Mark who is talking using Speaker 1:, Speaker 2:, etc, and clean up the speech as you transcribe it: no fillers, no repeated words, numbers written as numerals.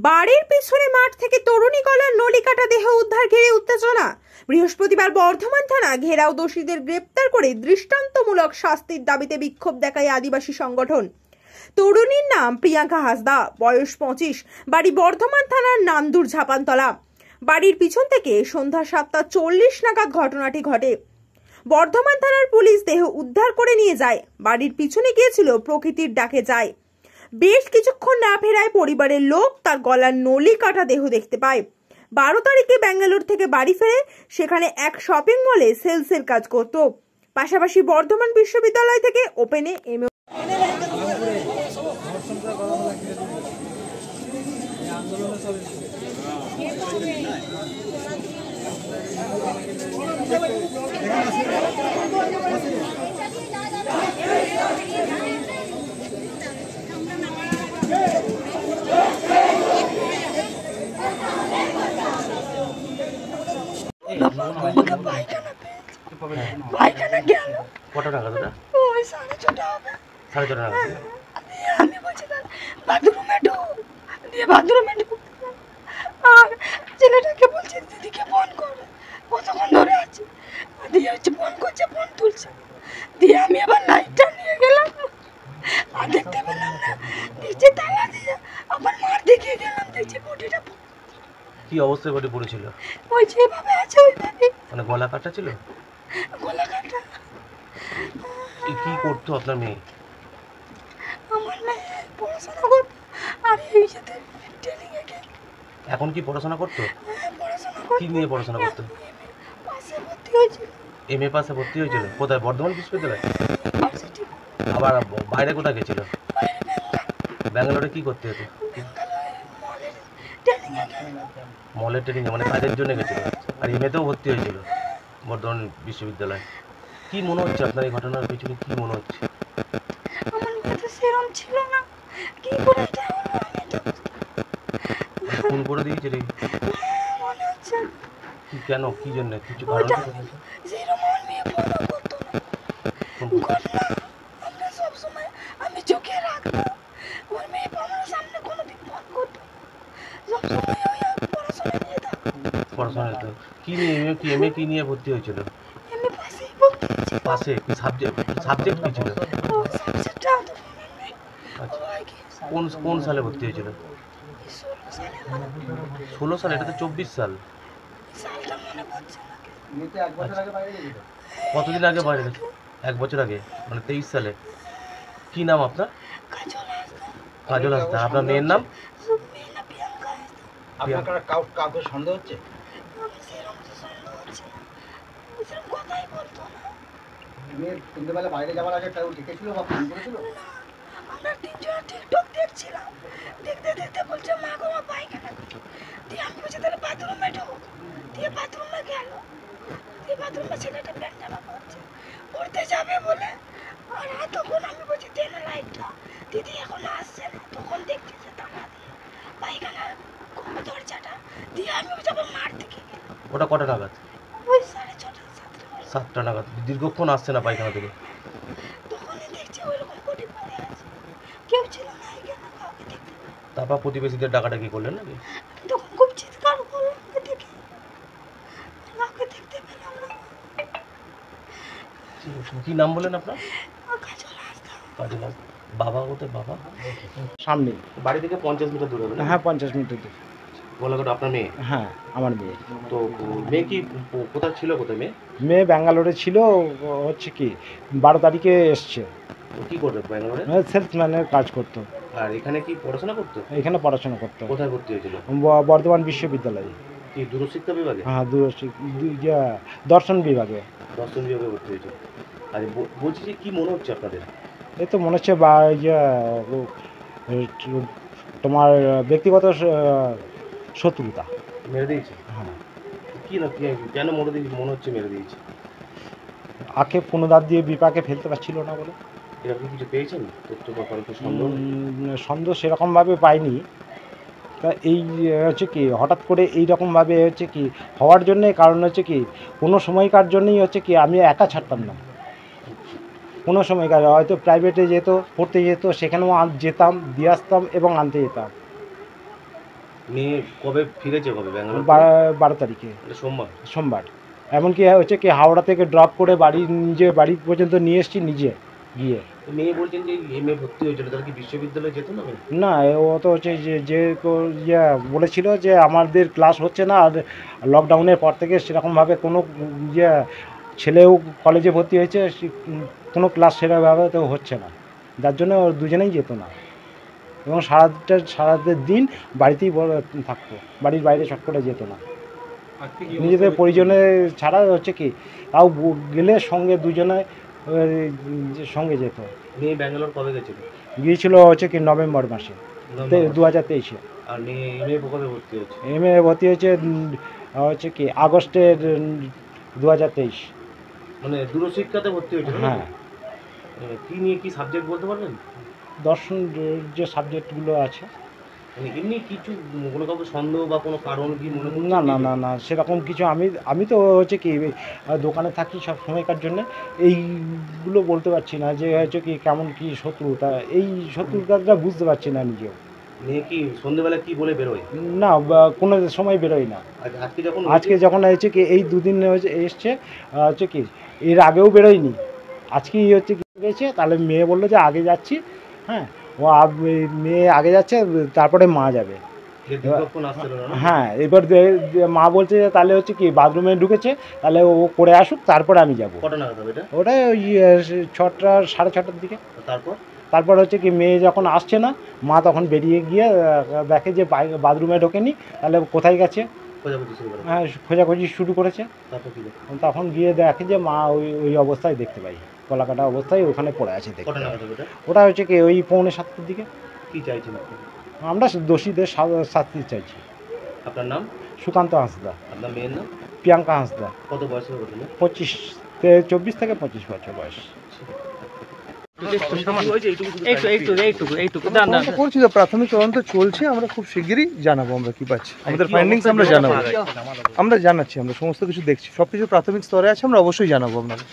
Speaker 1: বাড়ির পিছনে মাঠ থেকে তরুণী গলার নলি কাটা দেহ উদ্ধার ঘিরে উত্তেজনা। বৃহস্পতিবার বর্ধমান থানা ঘেরাও, দোষীদের গ্রেপ্তার করে দৃষ্টান্তমূলক শাস্তির দাবিতে বিক্ষোভ দেখায় আদিবাসী সংগঠন। তরুণীর নাম প্রিয়াঙ্কা হাসদা, বয়স 25, বাড়ি বর্ধমান থানার নান্দুর ঝাপানতলা। বাড়ির পিছন থেকে সন্ধ্যা 7:40 নাগাদ ঘটনাটি ঘটে। বর্ধমান থানার পুলিশ দেহ উদ্ধার করে নিয়ে যায়। বাড়ির পিছনে গিয়েছিল প্রকৃতির ডাকে যায়। বেশ কিছুক্ষণ না ফেরায় পরিবারের লোক তার গলার নলি কাটা দেহ দেখতে পায়। 12 তারিখে ব্যাঙ্গালোর থেকে বাড়ি ফেরে, সেখানে এক শপিং মলে সেলসের কাজ করত। পাশাপাশি বর্ধমান বিশ্ববিদ্যালয় থেকে ওপেনে এমএ
Speaker 2: আমি বলছি বাথরুমে দিয়ে বাথরুমে আর ছেলেটাকে বলছে দিদিকে ফোন করে, কতক্ষণ ধরে আছে দিয়ে হচ্ছে ফোন করছে, ফোন তুলছে। দিয়ে আমি আবার লাইটটা নিয়ে গেলাম, আর দেখতে পেলাম না, নিচে তালা দিয়ে আবার মার দিকে গেলাম, দেখছি বডিটা
Speaker 3: কি অবস্থায় বডি পড়েছিল?
Speaker 2: ওই যেভাবে আছে ওইভাবে।
Speaker 3: মানে গলা কাটা ছিল?
Speaker 2: গলা কাটা।
Speaker 3: কি করতো আপনার মেয়ে?
Speaker 2: আমার মেয়ে পড়াশোনা করতো, আর এই সাথে ট্রেনিং এ গেল।
Speaker 3: এখন কি পড়াশোনা করতো?
Speaker 2: পড়াশোনা করতো।
Speaker 3: কি নিয়ে পড়াশোনা করতো?
Speaker 2: পাশে ভর্তি হয়েছিল।
Speaker 3: এমএ পাশে ভর্তি হয়েছিল? কোথায়? বর্ধমান বিশ্ববিদ্যালয়? আবার বাইরে কোথায় গেছিল? ব্যাঙ্গালোরে কি করতে হতো? মলের ট্রেনিং, মানে কাজের জন্য গেছিল। আর এমএতেও ভর্তি হয়েছিল বর্ধমান বিশ্ববিদ্যালয়। কি মনে হচ্ছে আপনার এই ঘটনার পিছনে? কি মনে হচ্ছে?
Speaker 2: আমার কাছে সেরকম ছিল না, কি করে এটা হলো আমি এটা
Speaker 3: ফোন করে দিয়েছে রে?
Speaker 2: মনে হচ্ছে।
Speaker 3: কি কেন? কি জন্য? কিছু কারণ আছে?
Speaker 2: যেরকম আমার মেয়ে ফোন করতো না, আমরা সব সময় আমি চোখে রাখতাম, আমার মেয়ে আমার সামনে কোনোদিন ফোন করতো না, সব সময় ওই পড়াশোনা নিয়ে থাকতো।
Speaker 3: পড়াশোনা কি নিয়ে? কি এমএ কি নিয়ে ভর্তি হয়েছিল?
Speaker 2: এমনি পাশেই ভর্তি হয়েছিল।
Speaker 3: পাশে কি সাবজেক্ট কি ছিল?
Speaker 2: সাবজেক্টটা তো নেই।
Speaker 3: কোন সালে ভর্তি হয়েছিল? 16 সালে? এটা তো 24 সাল।
Speaker 2: সালটা মনে পড়ছে না।
Speaker 3: কতদিন আগে বাইরে গেছে? 1 বছর আগে, মানে 23 সালে। কি নাম আপনার? কাজল হাসদা। আপনার মেয়ের নাম?
Speaker 4: আপনার কাউকে সন্দেহ হচ্ছে? মেয়ে সন্ধ্যেবেলা বাইরে যাওয়ার আগে কেউ ডেকেছিল বা ফোন করেছিল?
Speaker 2: আমরা তিনজন টিকটক দেখছিলাম, দেখতে দেখতে বলছে মা গো মা পায়খানা করছে। দিয়ে আমি বলছি তাহলে বাথরুমে ঢোক। দিয়ে বাথরুমে গেল, দিয়ে বাথরুমে ছেলেটা প্যান্ট জামা পড়তে যাবে বলে, আর তখন আমি বলছি দেন লাইটটা, দিদি এখন আসছে না। তখন দেখছি যে তালা দিয়ে পায়খানা দরজাটা দিয়ে আমি যাবো মার দিকে গেলাম।
Speaker 3: ওটা কটা নাগাদ?
Speaker 2: ওই 6:30
Speaker 3: 7টা নাগাদ। দীর্ঘক্ষণ আসছে না পায়খানা থেকে?
Speaker 2: তখনই দেখছি ওইরকম বডি পড়ে আছে, কেউ ছিল না এখানে, কাউকে দেখতে পাই।
Speaker 3: তারপর প্রতিবেশীদের ডাকাডাকি করলেন নাকি?
Speaker 2: তখন খুব চিৎকার করলাম, দেখে কাউকে দেখতে পেলাম না।
Speaker 3: কি নাম বলেন আপনার?
Speaker 2: কাজল হাসদা।
Speaker 3: কাজল হাসদা। বাবা কোথায়? বাবা
Speaker 4: সামনে
Speaker 3: বাড়ি থেকে 50 মিটার দূরে হবে?
Speaker 4: হ্যাঁ 50 মিনিট দূর।
Speaker 3: গোলাঘাট আপনার মেয়ে?
Speaker 4: হ্যাঁ আমার মেয়ে।
Speaker 3: তো মেয়ে কি কোথায় ছিল? কোথায় মেয়ে?
Speaker 4: মেয়ে ব্যাঙ্গালোরে ছিল, হচ্ছে কি 12 তারিখে এসছে।
Speaker 3: তো কি করবে ব্যাঙ্গালোরে?
Speaker 4: সেলসম্যানের কাজ করতো।
Speaker 3: আর এখানে কি পড়াশোনা করতো?
Speaker 4: এখানে পড়াশোনা করতো।
Speaker 3: কোথায় ভর্তি হয়েছিল?
Speaker 4: বর্ধমান বিশ্ববিদ্যালয়ে।
Speaker 3: কি দূরশিক্ষা বিভাগে?
Speaker 4: হ্যাঁ দর্শন বিভাগে।
Speaker 3: দর্শন বিভাগে ভর্তি হয়েছিল। আর বলছি যে কি মনে হচ্ছে আপনাদের?
Speaker 4: এই তো মনে হচ্ছে তোমার ব্যক্তিগত শত্রুতা।
Speaker 3: মেরে দিয়েছে?
Speaker 4: হ্যাঁ।
Speaker 3: কি না কেন মনে হচ্ছে মেরে দিয়েছে?
Speaker 4: আঁকে পুনদার দিয়ে বিপাকে ফেলতে পারছিল না বলে।
Speaker 3: এরকম কিছু পেয়েছেন তথ্য বা কারো সন্দেহ?
Speaker 4: সন্দেহ সেরকমভাবে পাইনি। তা এই হচ্ছে কি হঠাৎ করে এইরকমভাবে হচ্ছে কি হওয়ার জন্যে কারণ হচ্ছে কি কোনো সময়কার জন্যই হচ্ছে কি আমি একা ছাড়তাম না। কোনো সময় হয়তো প্রাইভেটে যেত, পড়তে যেত, সেখানেও যেতাম, দিয়ে আসতাম এবং আনতে যেতাম।
Speaker 3: মেয়ে কবে ফিরেছে, কবে ব্যাঙ্গালোর?
Speaker 4: 12 তারিখে,
Speaker 3: সোমবার।
Speaker 4: সোমবার। এমনকি হচ্ছে কি হাওড়া থেকে ড্রপ করে নিজে বাড়ি পর্যন্ত নিয়ে এসেছি নিজে গিয়ে।
Speaker 3: মেয়ে বলছেন যে এমএ ভর্তি হয়েছিল, তাহলে কি বিশ্ববিদ্যালয়ে যেত না?
Speaker 4: না, ও তো হচ্ছে ইয়ে বলেছিল যে আমাদের ক্লাস হচ্ছে না, আর লকডাউনের পর থেকে সেরকমভাবে কোনো ইয়ে ছেলেও কলেজে ভর্তি হয়েছে, কোনো ক্লাস সেরকমভাবে তো হচ্ছে না, যার জন্য ওর দুজনেই যেত না এবং সারা দিন বাড়িতেই থাকতো, বাড়ির বাইরে চট করে যেত না। নিজেদের পরিজনে ছাড়া হচ্ছে কি তাও গেলে সঙ্গে দুজনে সঙ্গে যেত।
Speaker 3: মেয়ে ব্যাঙ্গালোর কবে গেছিল?
Speaker 4: গিয়েছিল হচ্ছে কি নভেম্বর মাসে 2023-এ।
Speaker 3: আর মেয়ে এমএ কবে ভর্তি হয়েছে?
Speaker 4: এমএ ভর্তি হয়েছে হচ্ছে কি আগস্টের 2023।
Speaker 3: মানে দূরশিক্ষাতে ভর্তি হয়েছিল?
Speaker 4: হ্যাঁ।
Speaker 3: কি নিয়ে, কি সাবজেক্ট বলতে পারবেন?
Speaker 4: দর্শন যে সাবজেক্টগুলো আছে।
Speaker 3: মানে এমনি কিছু কোনো কাউকে সন্দেহ বা কোনো কারণ কি মনে করছেন?
Speaker 4: না না না না, সেরকম কিছু আমি তো হচ্ছে কি দোকানে থাকি সব সময়কার জন্যে, এইগুলো বলতে পারছি না যে হচ্ছে কি কেমন কি শত্রুতা, এই শত্রুতাটা বুঝতে পারছি না নিজেও।
Speaker 3: মেয়ে কি সন্ধ্যেবেলা কি বলে বেরোয়?
Speaker 4: না, কোনো সময় বেরোয় না। আজকে যখন হচ্ছে কি এই দুদিন এসছে, হচ্ছে কি এর আগেও বেরোয়নি, আজকেই হচ্ছে কি গেছে। তাহলে মেয়ে বললো যে আগে যাচ্ছি, হ্যাঁ, ও মেয়ে আগে যাচ্ছে, তারপরে মা যাবে। হ্যাঁ, এবার মা বলছে যে তাহলে হচ্ছে কি বাথরুমে ঢুকেছে, তাহলে ও করে আসুক, তারপরে আমি যাবো। ওটা ওই 6টা, 6:30টার দিকে। তারপর হচ্ছে কি মেয়ে যখন আসছে না, মা তখন বেরিয়ে গিয়ে দেখে যে বাথরুমে ঢোকেনি, তাহলে কোথায় গেছে, হ্যাঁ, খোঁজাখুঁজি শুরু করেছে। তখন গিয়ে দেখে যে মা ওই অবস্থায় দেখতে পাই, গলাকাটা অবস্থায় ওখানে পড়ে আছে। ওটা হচ্ছে কি ওই 6:45-এর দিকে।
Speaker 3: কি চাইছেন?
Speaker 4: আমরা দোষীদের শাস্তি চাইছি।
Speaker 3: আপনার নাম?
Speaker 4: সুকান্ত হাঁসদা।
Speaker 3: আপনার মেয়ের নাম?
Speaker 4: প্রিয়াঙ্কা হাঁসদা।
Speaker 3: কত বয়স হবে?
Speaker 4: 24 থেকে 25 বছর বয়স।
Speaker 5: করছি তো, প্রাথমিক তদন্ত চলছে, আমরা খুব শিগগিরই জানাবো আমরা কি পাচ্ছি, আমাদের ফাইন্ডিংস আমরা জানাবো, আমরা জানাচ্ছি, আমরা সমস্ত কিছু দেখছি, সবকিছু প্রাথমিক স্তরে আছে, আমরা অবশ্যই জানাবো আপনাকে।